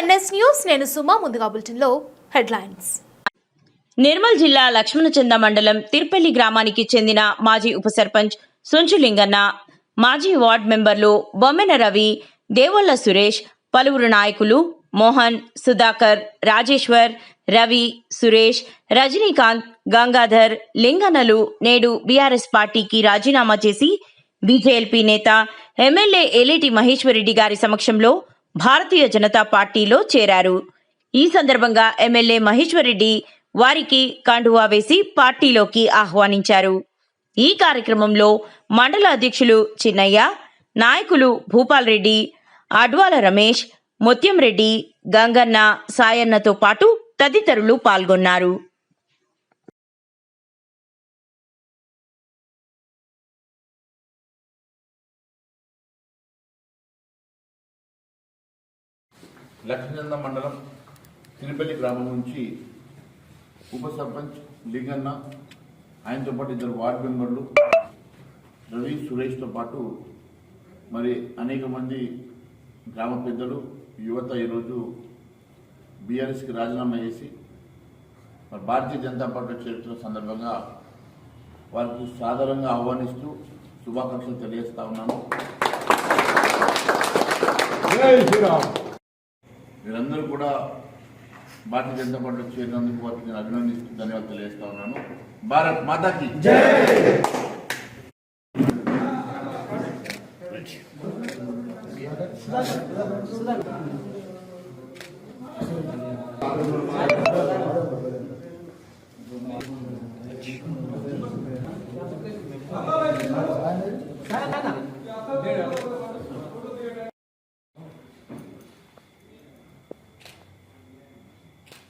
NS news నేను సుమా ముందుగా బులెటిన్లో హెడ్లైన్స్. నిర్మల్ జిల్లా లక్ష్మణచంద మండలం తిర్పల్లి గ్రామానికి చెందిన మాజీ ఉప సర్పంచ్ సొంచులింగన్న, మాజీ వార్డ్ మెంబర్లు బొమ్మెన రవి, దేవొల్ల సురేష్, పలువురు నాయకులు మోహన్, సుధాకర్, రాజేశ్వర్, రవి, సురేష్, రజనీకాంత్, గంగాధర్, లింగన్నలు నేడు బీఆర్ఎస్ పార్టీకి రాజీనామా చేసి బీజేఎల్పీ నేత ఎమ్మెల్యే ఏలేటి మహేశ్వరరెడ్డి గారి సమక్షంలో భారతీయ జనతా పార్టీలో చేరారు. ఈ సందర్భంగా ఎమ్మెల్యే మహేశ్వరరెడ్డి వారికి కండువా వేసి పార్టీలోకి ఆహ్వానించారు. ఈ కార్యక్రమంలో మండల అధ్యక్షులు చిన్నయ్య, నాయకులు భూపాల్ రెడ్డి, అడ్వాల రమేష్, ముత్యం రెడ్డి, గంగన్న, సాయన్నతో పాటు తదితరులు పాల్గొన్నారు. లక్ష్మణచంద మండలం తిరుపల్లి గ్రామం నుంచి ఉప సర్పంచ్ లింగన్న, ఆయనతో పాటు ఇద్దరు వార్డు మెంబర్లు రవి, సురేష్తో పాటు మరి అనేక మంది గ్రామ పెద్దలు, యువత ఈరోజు బీఆర్ఎస్కి రాజీనామా చేసి మరి భారతీయ జనతా పార్టీ చేరుతున్న సందర్భంగా వారికి సాధారణంగా ఆహ్వానిస్తూ శుభాకాంక్షలు తెలియజేస్తా ఉన్నాను. మీరందరూ కూడా భారతీయ జనతా పార్టీలో చేరినందుకు వారికి నేను అభినందిస్తూ ధన్యవాదాలు తెలియజేస్తా ఉన్నాను. భారత్ మాతాకి జై.